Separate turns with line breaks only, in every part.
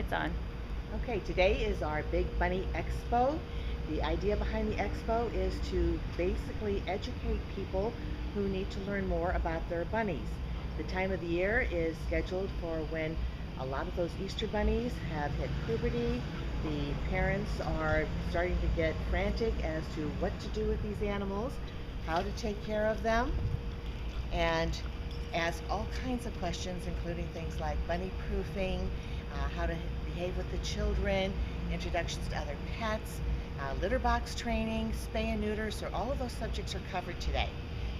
It's on.
Okay, today is our Big Bunny Expo. The idea behind the expo is to basically educate people who need to learn more about their bunnies. The time of the year is scheduled for when a lot of those Easter bunnies have hit puberty. The parents are starting to get frantic as to what to do with these animals, how to take care of them, and ask all kinds of questions, including things like bunny proofing, how to behave with the children, introductions to other pets, litter box training, spay and neuter. So all of those subjects are covered today.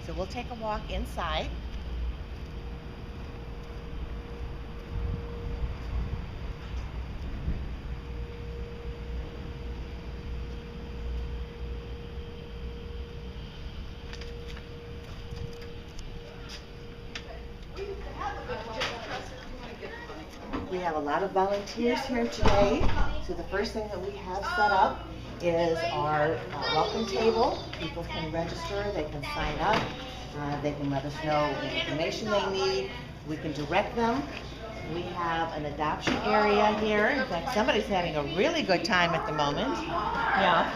So we'll take a walk inside. We have a lot of volunteers here today. So the first thing that we have set up is our welcome table. People can register, they can sign up, they can let us know the information they need. We can direct them. We have an adoption area here. In fact, somebody's having a really good time at the moment. Yeah.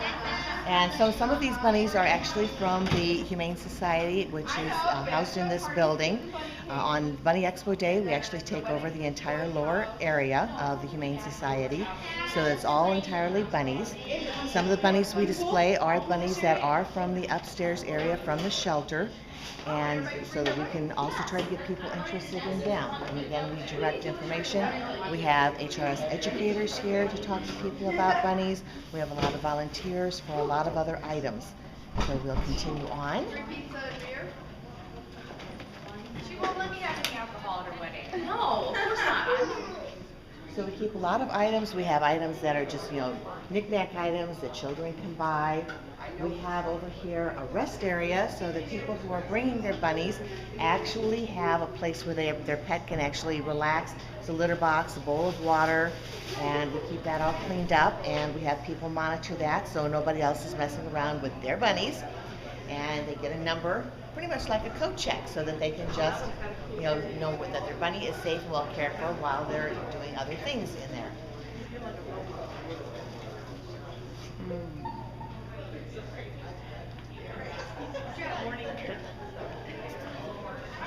And so some of these bunnies are actually from the Humane Society, which is housed in this building. On Bunny Expo Day, we actually take over the entire lower area of the Humane Society. So it's all entirely bunnies. Some of the bunnies we display are bunnies that are from the upstairs area from the shelter, and so that we can also try to get people interested in them. And again, we direct information. We have HRS educators here to talk to people about bunnies. We have a lot of volunteers for a lot of other items. So we'll continue on.
She won't let me have any alcohol at her wedding. No, of course not.
So we keep a lot of items. We have items that are just, knick-knack items that children can buy. We have over here a rest area so that people who are bringing their bunnies actually have a place where their pet can actually relax. It's a litter box, a bowl of water, and we keep that all cleaned up, and we have people monitor that so nobody else is messing around with their bunnies. And they get a number, pretty much like a coat check, so that they can just, know that their bunny is safe and well cared for while they're doing other things in there.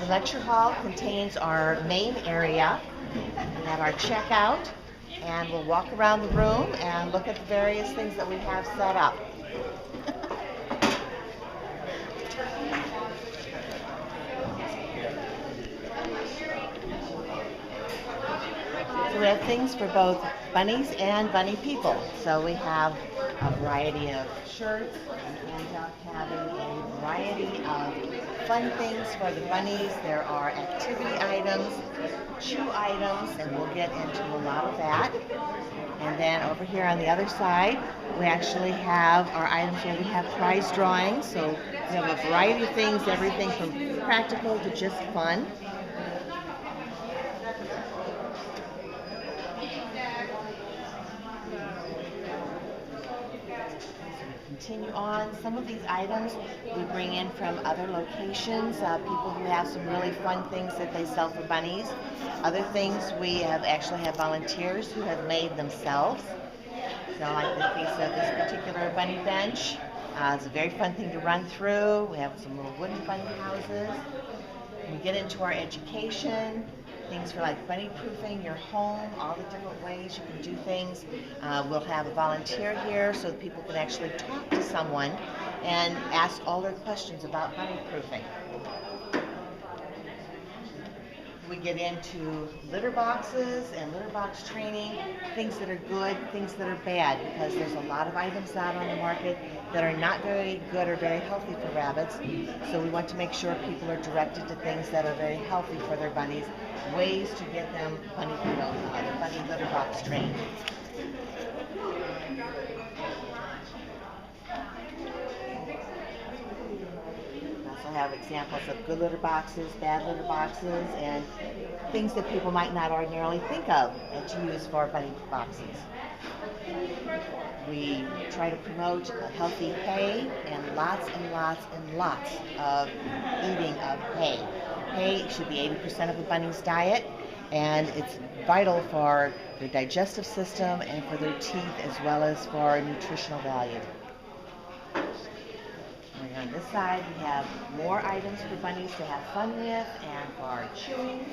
The lecture hall contains our main area. We have our checkout, and we'll walk around the room and look at the various things that we have set up. So we have things for both bunnies and bunny people. So we have a variety of shirts. We end up having a variety of fun things for the bunnies. There are activity items, chew items, and we'll get into a lot of that. And then over here on the other side, we actually have our items where we have prize drawings. So we have a variety of things, everything from practical to just fun. Continue on. Some of these items we bring in from other locations, people who have some really fun things that they sell for bunnies. Other things we actually have volunteers who have made themselves. So like in the case of this particular bunny bench, it's a very fun thing to run through. We have some little wooden bunny houses. We get into our education, things for like bunny proofing your home, all the different ways you can do things. We'll have a volunteer here so that people can actually talk to someone and ask all their questions about bunny proofing. We get into litter boxes and litter box training, things that are good, things that are bad, because there's a lot of items out on the market that are not very good or very healthy for rabbits. So we want to make sure people are directed to things that are very healthy for their bunnies, ways to get them bunny litter box trained. Have examples of good litter boxes, bad litter boxes, and things that people might not ordinarily think of to use for bunny boxes. We try to promote a healthy hay and lots and lots and lots of eating of hay. Hay should be 80% of a bunny's diet, and it's vital for their digestive system and for their teeth as well as for nutritional value. And on this side we have more items for bunnies to have fun with and for chewing.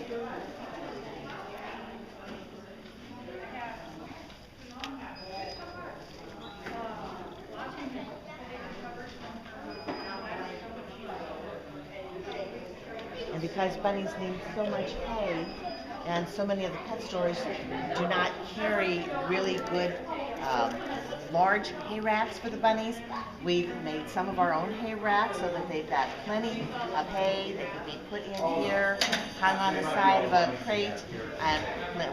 And because bunnies need so much hay, and so many of the pet stores do not carry really good large hay racks for the bunnies, we've made some of our own hay racks so that they've got plenty of hay that can be put in here, hung on the side of a crate, and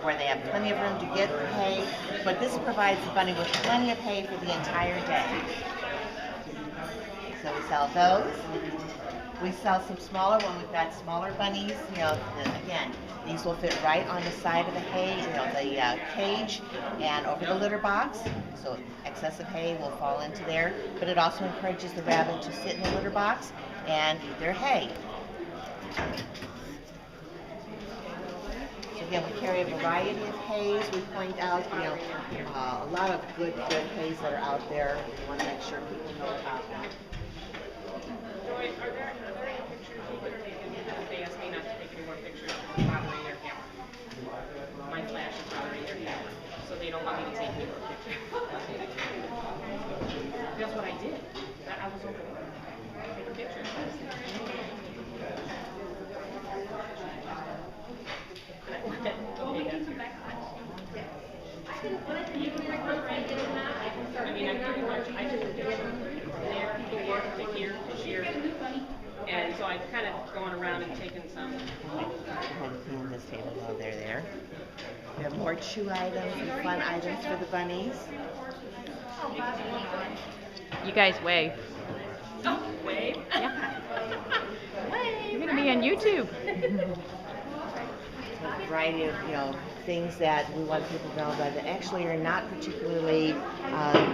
where they have plenty of room to get hay. But this provides the bunny with plenty of hay for the entire day. So we sell those. We sell some smaller when we've got smaller bunnies. Again, these will fit right on the side of the hay, the cage, and over the litter box. So excessive hay will fall into there. But it also encourages the rabbit to sit in the litter box and eat their hay. So again, we carry a variety of hays. We point out, a lot of good hays that are out there. We want to make sure people know about them.
Joy, are there any pictures you could take? They asked me not to take any more pictures because it's bothering their camera. My flash is bothering their camera, so they don't want me to take any more pictures. That's what I did. I was over there. Take pictures. I took a picture there, people work to here, to here, and so I've kind of gone around and taken some.
On this table while they're there. We have more chew items and fun items for the bunnies.
You guys wave.
Oh, wave?
Yeah.
Wave.
You're going to be on YouTube.
A variety of things that we want people to know about that actually are not particularly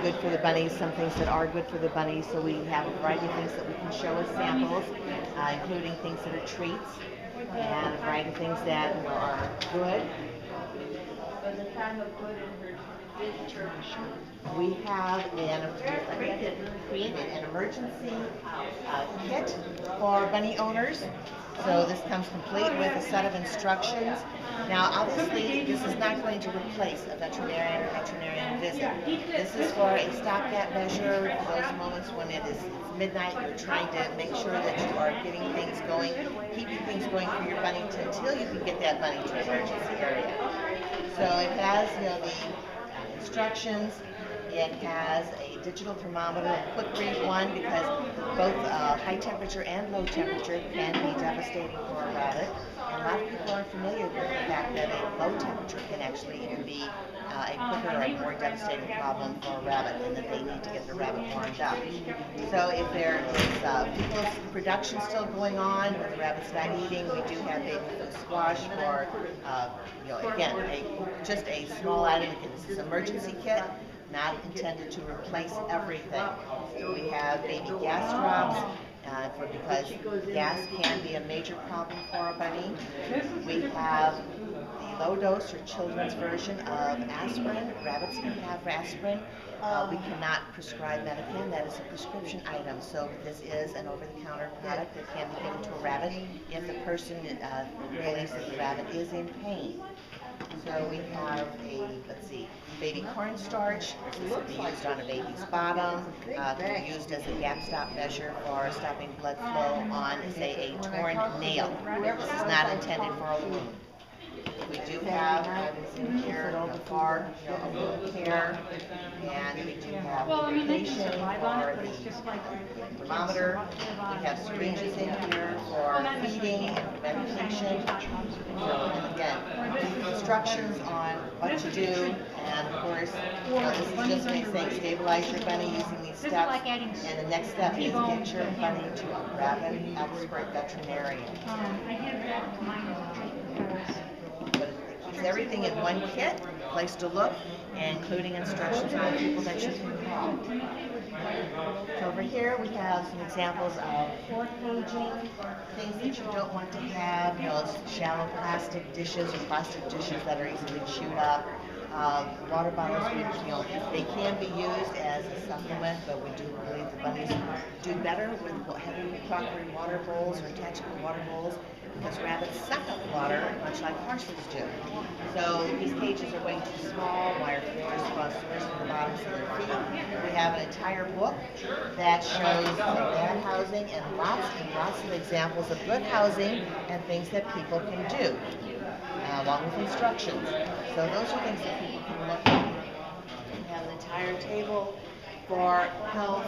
good for the bunnies. Some things that are good for the bunnies. So we have a variety of things that we can show as samples, including things that are treats and a variety of things that are good. We have created an emergency kit for bunny owners. So this comes complete with a set of instructions. Now, obviously, this is not going to replace a veterinarian visit. This is for a stopgap measure for those moments when it's midnight, you're trying to make sure that you are getting things going, keeping things going for your bunny until you can get that bunny to an emergency area. So it has the instructions. It has a digital thermometer, a quick read one, because both high temperature and low temperature can be devastating for a rabbit. And a lot of people aren't familiar with the fact that a low temperature can actually even be a quicker or more devastating problem for a rabbit, and that they need to get the rabbit warmed up. So if there is people's production still going on, when the rabbit's not eating, we do have baby food squash for, again, just a small item. This is an emergency kit, not intended to replace everything. We have baby gas drops, because gas can be a major problem for a bunny. We have the low dose or children's version of aspirin. Rabbits can have aspirin. We cannot prescribe Metacam. That is a prescription item. So this is an over-the-counter product that can be given to a rabbit if the person believes that the rabbit is in pain. So we have baby cornstarch. This will be used on a baby's bottom. Can be used as a gap stop measure for stopping blood flow on, say, a torn nail. This is not intended for a wound. We do have in here for wound care, and we do have medication for the thermometer. We have syringes in here for feeding and medication. And again, instructions on what to do, and of course, this is just me saying stabilize your bunny using these steps, and the next step is get your bunny to a rabbit expert veterinarian. But it keeps everything in one kit, place to look, including instructions on people that you can call. So over here we have some examples of poor caging, things that you don't want to have, shallow plastic dishes or plastic dishes that are easily chewed up. Water bottles, they can be used as a supplement, but we do believe the bunnies do better with heavy crockery water bowls or attachable water bowls because rabbits suck up water much like horses do. So these cages are way too small, wire floors, phosphorus from the bottoms of their feet. We have an entire book that shows bad housing and lots of examples of good housing and things that people can do, along with instructions. So those are things that people can look at. We have an entire table for health,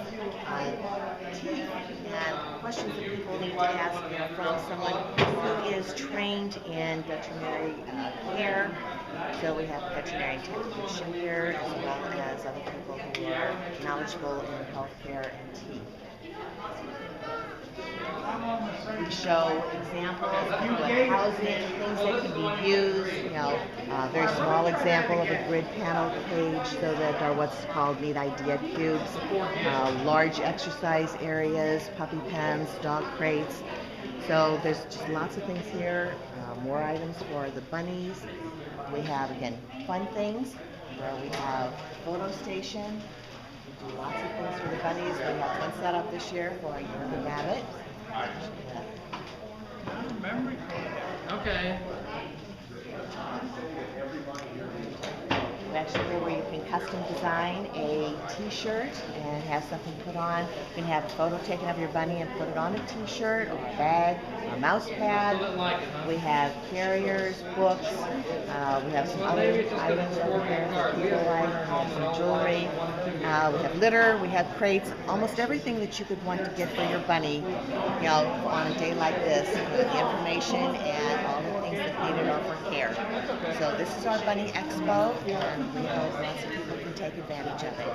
teeth, and questions that people need to ask from someone who is trained in veterinary care. So we have a veterinary technician here, as well as other people who are knowledgeable in healthcare and teeth. We show examples of housing, things that can be used, a very small example of a grid panel cage, so that are what's called neat idea cubes, large exercise areas, puppy pens, dog crates. So there's just lots of things here, more items for the bunnies. We have, again, fun things, where we have photo station. We do lots of things for the bunnies. We have one set up this year for a young rabbit.
Memory. Okay.
Actually, where you can custom design a t-shirt and have something put on. You can have a photo taken of your bunny and put it on a t-shirt or a bag, a mouse pad. We have carriers, books. We have some other items over here that people like. We have some jewelry. We have litter. We have crates. Almost everything that you could want to get for your bunny, on a day like this, with the information and all the things that needed are for care. So this is our Bunny Expo, and we hope lots of people can take advantage of it.